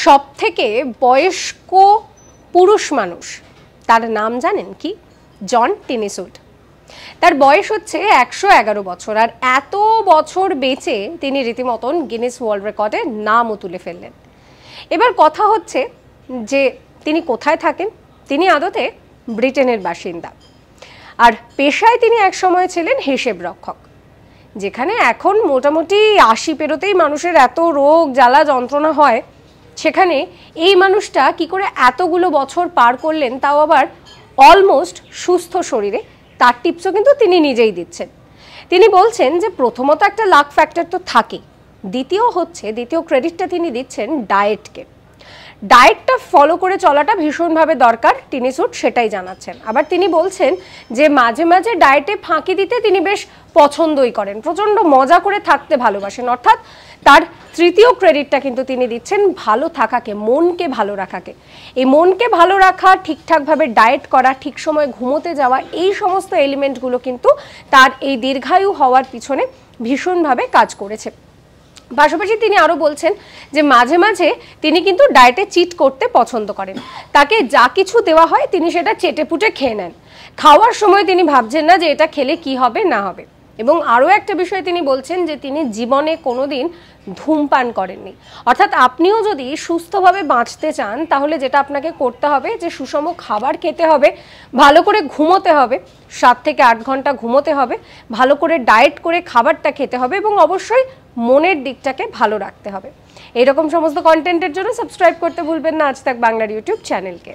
সবথেকে বয়স্ক পুরুষ মানুষ, তার নাম জানেন কি? জন টেনিসউড। তার বয়স হচ্ছে 111 বছর, আর এত বছর বেঁচে তিনি রীতিমতন গিনেস ওয়ার্ল্ড রেকর্ডে নামও তুলে ফেললেন। এবার কথা হচ্ছে যে তিনি কোথায় থাকেন। তিনি আদতে ব্রিটেনের বাসিন্দা, আর পেশায় তিনি একসময় ছিলেন হিসেব রক্ষক, যেখানে এখন মোটামুটি 80 পেরোতেই মানুষের এত রোগ জ্বালা যন্ত্রণা হয়, সেখানে এই মানুষটা কি করে এতগুলো বছর পার করলেন, তাও আবার অলমোস্ট সুস্থ শরীরে, তার টিপসও কিন্তু তিনি নিজেই দিচ্ছেন। তিনি বলছেন যে প্রথমত একটা লাক ফ্যাক্টর তো থাকে, দ্বিতীয় ক্রেডিটটা তিনি দিচ্ছেন ডায়েটকে। ডায়েটটা ফলো করে চলাটা ভীষণভাবে দরকার, টেনিসউড সেটাই জানাচ্ছেন। আবার তিনি বলছেন যে মাঝে মাঝে ডায়েটে ফাঁকি দিতে তিনি বেশ পছন্দই করেন, প্রচণ্ড মজা করে থাকতে ভালোবাসেন। অর্থাৎ তার তৃতীয় ক্রেডিটটা কিন্তু তিনি দিচ্ছেন ভালো থাকাকে, মনকে ভালো রাখাকে। এই মনকে ভালো রাখা, ঠিকঠাকভাবে ডায়েট করা, ঠিক সময় ঘুমোতে যাওয়া, এই সমস্ত এলিমেন্টগুলো কিন্তু তার এই দীর্ঘায়ু হওয়ার পিছনে ভীষণভাবে কাজ করেছে। পাশাপাশি তিনি আরও বলছেন যে মাঝে মাঝে তিনি কিন্তু ডায়েটে চিট করতে পছন্দ করেন। তাকে যা কিছু দেওয়া হয় তিনি সেটা চেটেপুটে খেয়ে নেন। খাওয়ার সময় তিনি ভাবছেন না যে এটা খেলে কি হবে না হবে। এবং আরও একটা বিষয় তিনি বলছেন যে তিনি জীবনে কোনোদিন ধূমপান করেননি। অর্থাৎ আপনিও যদি সুস্থভাবে বাঁচতে চান, তাহলে যেটা আপনাকে করতে হবে যে সুষম খাবার খেতে হবে, ভালো করে ঘুমোতে হবে, 7 থেকে 8 ঘন্টা ঘুমোতে হবে, ভালো করে ডায়েট করে খাবারটা খেতে হবে, এবং অবশ্যই মনের দিকটাকে ভালো রাখতে হবে। এরকম সমস্ত কন্টেন্টের জন্য সাবস্ক্রাইব করতে ভুলবেন না আজ তাক বাংলার ইউটিউব চ্যানেলকে।